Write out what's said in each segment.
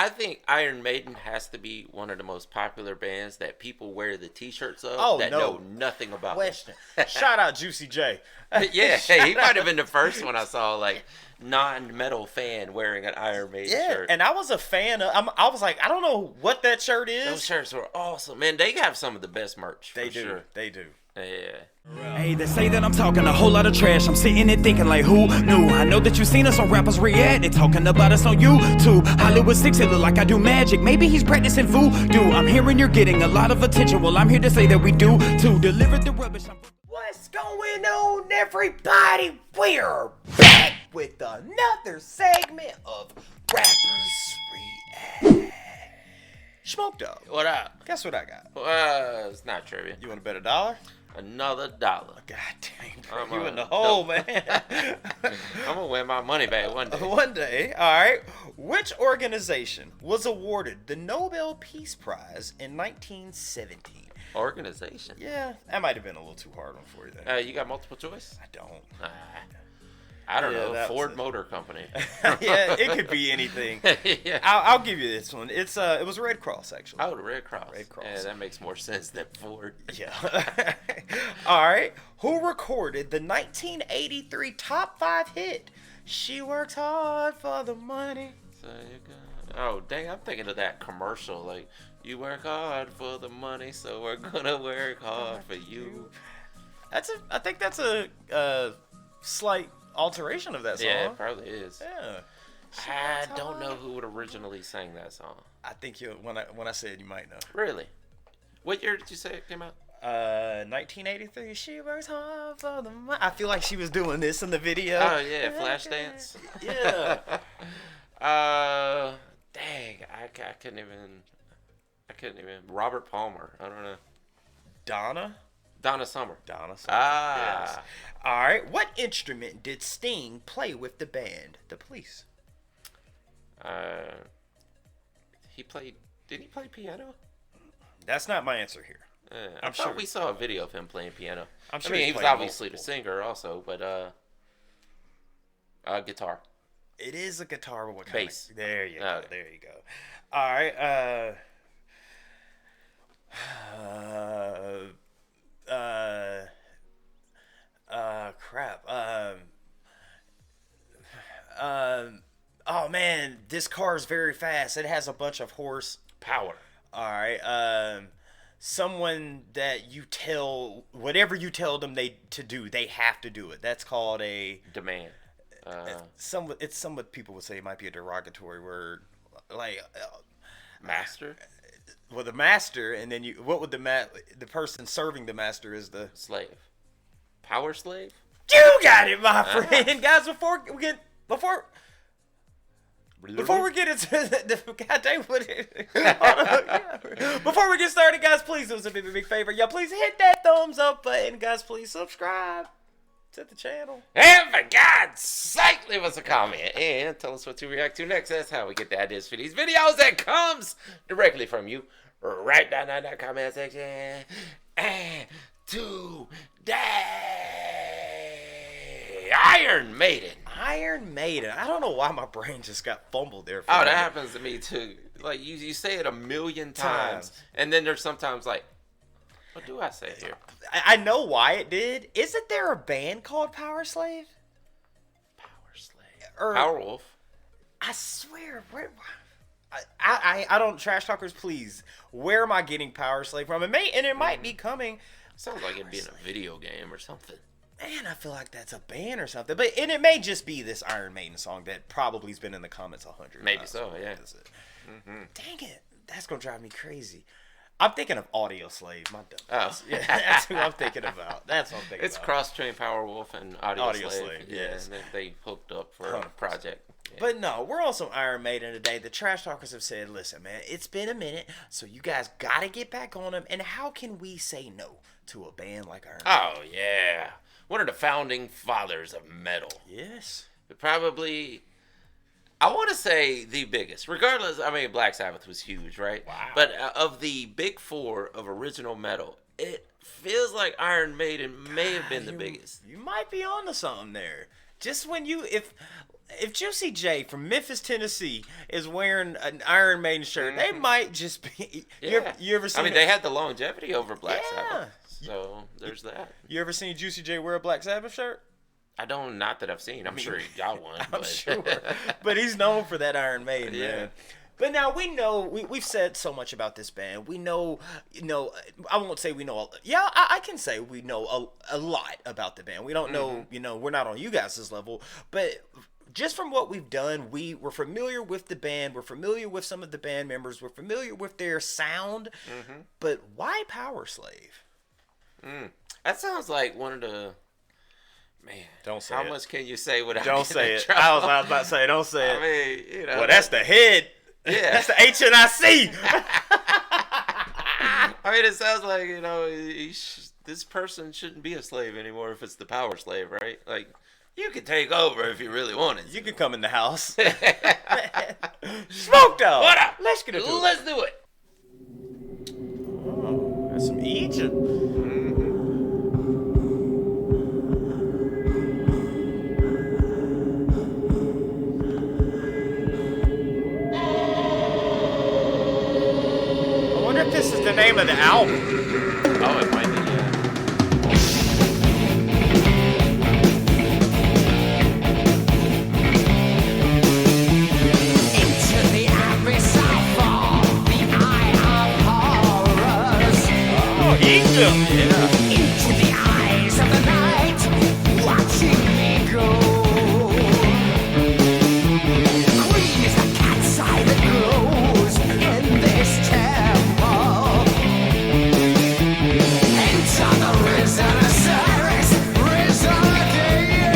I think Iron Maiden has to be one of the most popular bands that people wear the T-shirts of that know nothing about. Question. Shout out Juicy J. Yeah, hey, he might have been the first one I saw like non-metal fan wearing an Iron Maiden shirt. And I was a fan of. I was like, I don't know what that shirt is. Those shirts were awesome, man. They have some of the best merch. They do. Sure. They do. Yeah. Hey, they say that I'm talking a whole lot of trash. I'm sitting and thinking like, who knew? I know that you seen us on rappers react. They talking about us on YouTube. Hollywood 6, it look like I do magic. Maybe he's practicing voodoo. I'm hearing you're getting a lot of attention. Well, I'm here to say that we do to deliver the rubbish. What's going on, everybody? We're back with another segment of Rappers React. Smoke Dog. What up? Guess what I got? It's not trivia. You want to bet $1? Another $1. God dang, bro. You in the hole, man. I'm gonna win my money back one day. One day. All right. Which organization was awarded the Nobel Peace Prize in 1917? Organization? Yeah, that might have been a little too hard one for you there. You got multiple choice? I don't. I don't know. Ford Motor Company. Yeah, it could be anything. Yeah. I'll give you this one. It was Red Cross, actually. Oh, the Red Cross. Red Cross. Yeah, that makes more sense than Ford. Yeah. All right. Who recorded the 1983 top 5 hit? She works hard for the money. So oh, dang! I'm thinking of that commercial. Like, you work hard for the money, so we're gonna work hard for you. I think that's a slight alteration of that song. Yeah, it probably is. Yeah. I don't know who would originally sang that song. I think when I say it, you might know. Really? What year did you say it came out? 1983. She works hard for the money. I feel like she was doing this in the video. Oh yeah, Flashdance. Yeah. Dang, I couldn't even. Robert Palmer. I don't know. Donna Summer. Ah. Yes. All right. What instrument did Sting play with the band, The Police? Did he play piano? That's not my answer here. I'm sure we saw a video of him playing piano. I'm sure he was obviously the singer also, but guitar. It is a guitar, but what kind bass? There you go. There you go. All right. Crap. Oh man, this car is very fast. It has a bunch of horsepower. All right. Someone that you tell whatever you tell them to do, they have to do it. That's called a demand. It's somewhat people would say it might be a derogatory word, like master. Well, the master, and then what would the person serving the master is the slave. Powerslave. You got it, my friend. Guys, before we get into the goddamn before we get started, guys, please do us a big favor. Y'all, please hit that thumbs up button. Guys, please subscribe to the channel. And for God's sake, leave us a comment and tell us what to react to next. That's how we get the ideas for these videos. That comes directly from you, right down in that comment section. And today, Iron Maiden. Iron Maiden. I don't know why my brain just got fumbled there. That happens to me too. Like you say it a million times, and then there's sometimes like, what do I say here? I know why it did. Isn't there a band called Powerslave? Or Powerwolf. I swear, I don't, trash talkers, please. Where am I getting Powerslave from? It might be coming. Sounds like it'd be in a video game or something. Man, I feel like that's a band or something. And it may just be this Iron Maiden song that probably has been in the comments 100 Maybe times. so, yeah. Dang it. That's going to drive me crazy. I'm thinking of Audio Slave, my dumb. Oh. Yeah, that's who I'm thinking about. It's cross-train Powerwolf and Audio Slave. Yes. And they hooked up for a project. Yeah. But no, we're on some Iron Maiden today. The trash talkers have said, listen, man, it's been a minute, so you guys got to get back on them. And how can we say no to a band like Iron Maiden? Oh, yeah. One of the founding fathers of metal. Yes. Probably, I want to say the biggest. Regardless, I mean, Black Sabbath was huge, right? Wow. But of the big four of original metal, it feels like Iron Maiden may have been the biggest. You might be onto something there. Just when if Juicy J from Memphis, Tennessee is wearing an Iron Maiden shirt, they might just be. You ever seen? I mean, they had the longevity over Black Sabbath, so there's that. You ever seen Juicy J wear a Black Sabbath shirt? I don't, not that I've seen. I'm sure he got one. I'm sure, but he's known for that Iron Maiden, man. But now we know we've said so much about this band. We know, I won't say we know. I can say we know a lot about the band. We don't know, we're not on you guys' level, but just from what we've done, we're familiar with the band. We're familiar with some of the band members. We're familiar with their sound. But why Powerslave? That sounds like one of the. Man, don't say how it. much can you say without? Don't say it. I was about to say, don't say it. I mean, Well, that's the head. Yeah, that's the HNIC. I mean, it sounds like this person shouldn't be a slave anymore if it's the power slave, right? Like, you could take over if you really wanted to. You could come in the house. Smoke dog. What up? Let's get into it. Let's do it. Oh, that's some Egypt. This is the name of the album. Oh, it might be, Into the abyss I fall, the eye of horrors. Oh, Egypt. Into the eyes of the night, watching me go. Green is the cat's eye that glows in this temple. Enter the risen Osiris, risen again.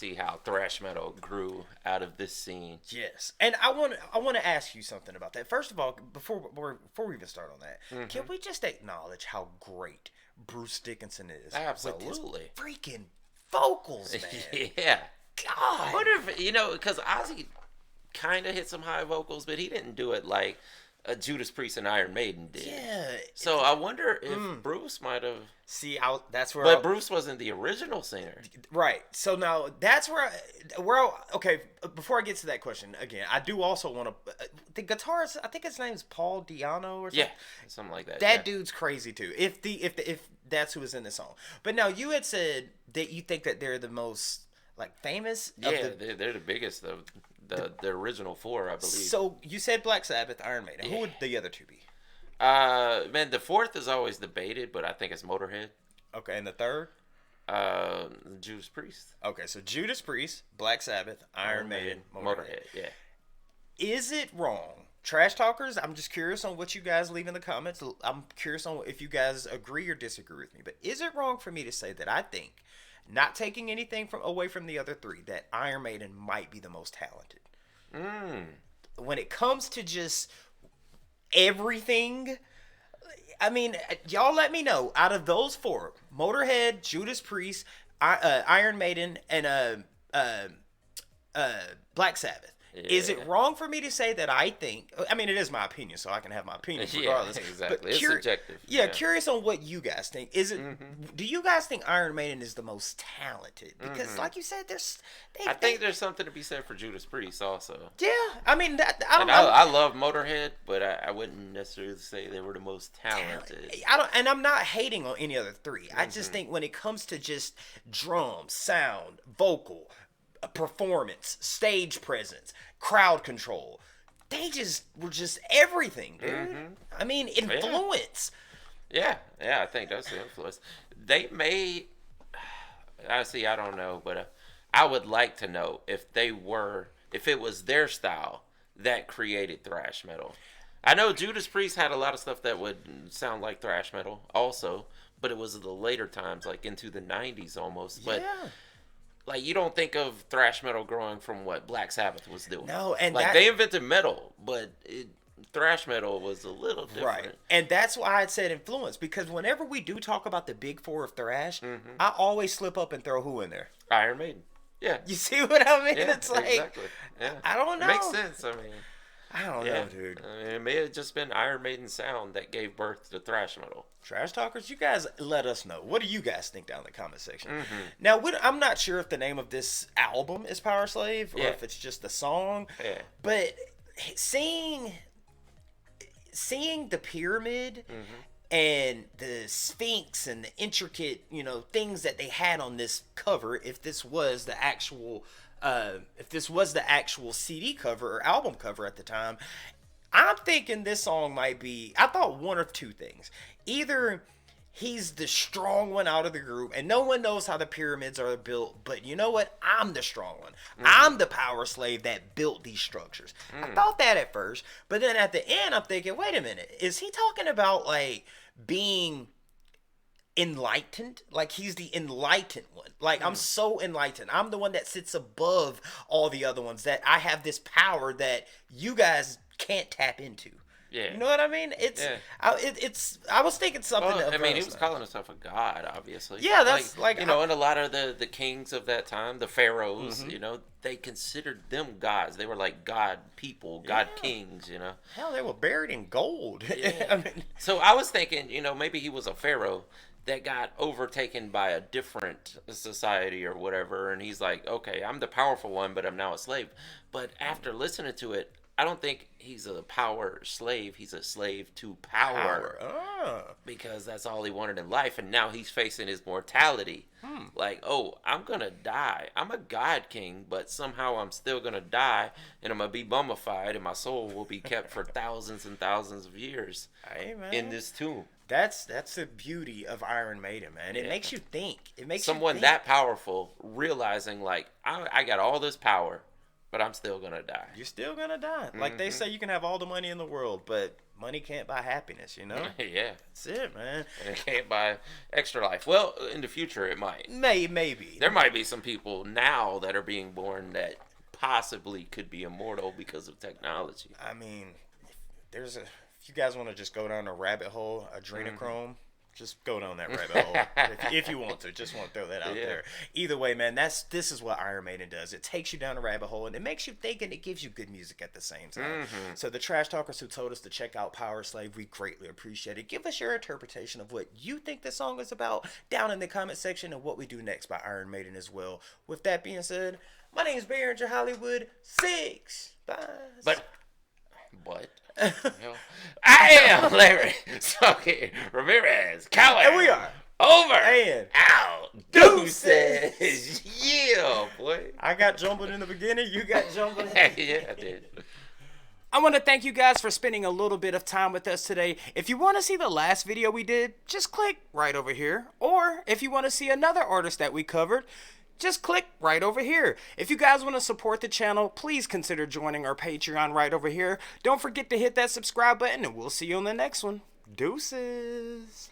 see how thrash metal grew out of this scene. Yes, and I want to ask you something about that. First of all, before we even start on that, can we just acknowledge how great Bruce Dickinson is? Absolutely. With his freaking vocals, man. Yeah. God. I wonder if, because Ozzy kind of hit some high vocals, but he didn't do it like Judas Priest and Iron Maiden did. Yeah. So I wonder if Bruce might have. See, that's where. But Bruce wasn't the original singer. Right. So now that's where. Okay. Before I get to that question again, I do also want to. The guitarist, I think his name's Paul Diano or something. Yeah, something like that. That dude's crazy too. If that's who is in the song. But now you had said that you think that they're the most like famous. Yeah, they're the biggest of the original four, I believe. So you said Black Sabbath, Iron Maiden. Who would the other two be? Man, the fourth is always debated, but I think it's Motorhead. Okay, and the third? Judas Priest. Okay, so Judas Priest, Black Sabbath, Iron Maiden, Motorhead. Yeah. Is it wrong? Trash talkers, I'm just curious on what you guys leave in the comments. I'm curious on if you guys agree or disagree with me. But is it wrong for me to say that I think, not taking anything away from the other three, that Iron Maiden might be the most talented? When it comes to just everything, I mean, y'all let me know. Out of those four, Motorhead, Judas Priest, Iron Maiden, and Black Sabbath. Yeah. Is it wrong for me to say that I think? I mean, it is my opinion, so I can have my opinion regardless. Yeah, exactly. But it's subjective. Yeah, curious on what you guys think. Is it? Do you guys think Iron Maiden is the most talented? Because, like you said, I think there's something to be said for Judas Priest also. Yeah, I mean, I love Motorhead, but I wouldn't necessarily say they were the most talented. And I'm not hating on any other three. I just think when it comes to just drums, sound, vocal, performance, stage presence, crowd control, they were just everything, dude. I mean, influence. Yeah, I think that's the influence. They may, I don't know, but I would like to know if it was their style that created thrash metal. I know Judas Priest had a lot of stuff that would sound like thrash metal also, but it was the later times, like into the 90s almost. But like, you don't think of thrash metal growing from what Black Sabbath was doing. No, and like they invented metal, but thrash metal was a little different. Right, and that's why I said influence, because whenever we do talk about the big four of thrash, I always slip up and throw who in there? Iron Maiden. Yeah. You see what I mean? Yeah, it's like, exactly. Yeah. I don't know. Makes sense. I mean, I don't know, dude. I mean, it may have just been Iron Maiden's sound that gave birth to thrash metal. Trash talkers, you guys let us know. What do you guys think down in the comment section? Now, I'm not sure if the name of this album is Powerslave or if it's just a song. Yeah. But seeing the pyramid and the Sphinx and the intricate, things that they had on this cover, if this was the actual CD cover or album cover at the time, I'm thinking this song might be, I thought one of two things. Either he's the strong one out of the group and no one knows how the pyramids are built, but you know what? I'm the strong one. I'm the power slave that built these structures. I thought that at first, but then at the end I'm thinking, wait a minute, is he talking about like being enlightened? Like he's the enlightened one. Like I'm so enlightened. I'm the one that sits above all the other ones, that I have this power that you guys can't tap into. Yeah. You know what I mean? I was thinking something. Well, I mean, he was calling himself a god, obviously. Yeah, that's and a lot of the kings of that time, the pharaohs, they considered them gods. They were like god people, god kings, Hell, they were buried in gold. Yeah. I mean, so I was thinking, maybe he was a pharaoh that got overtaken by a different society or whatever, and he's like, okay, I'm the powerful one, but I'm now a slave. But after listening to it, I don't think he's a power slave. He's a slave to power. Because that's all he wanted in life. And now he's facing his mortality. Like, oh, I'm going to die. I'm a god king, but somehow I'm still going to die. And I'm going to be mummified. And my soul will be kept for thousands and thousands of years in this tomb. That's the beauty of Iron Maiden, man. It makes you think. It makes someone that powerful realizing, like, I got all this power, But I'm still gonna die. You're still gonna die. Like they say, you can have all the money in the world, but money can't buy happiness, you know? Yeah. That's it, man. And it can't buy extra life. Well, in the future, it might. Maybe. There might be some people now that are being born that possibly could be immortal because of technology. I mean, if you guys want to just go down a rabbit hole, adrenochrome, just go down that rabbit hole if you want to. Just want to throw that out there. Either way, man, this is what Iron Maiden does. It takes you down a rabbit hole and it makes you think, and it gives you good music at the same time. So the trash talkers who told us to check out Powerslave, we greatly appreciate it. Give us your interpretation of what you think the song is about down in the comment section, and what we do next by Iron Maiden as well. With that being said, my name is Iron Hollywood 6. Bye. But what? I am Larry Smokey Ramirez Callum. And we are over and out. Deuces. Yeah, boy. I got jumbled in the beginning. You got jumbled in. Yeah, I did. I want to thank you guys for spending a little bit of time with us today. If you want to see the last video we did, just click right over here. Or if you want to see another artist that we covered, just click right over here. If you guys want to support the channel, please consider joining our Patreon right over here. Don't forget to hit that subscribe button, and we'll see you on the next one. Deuces.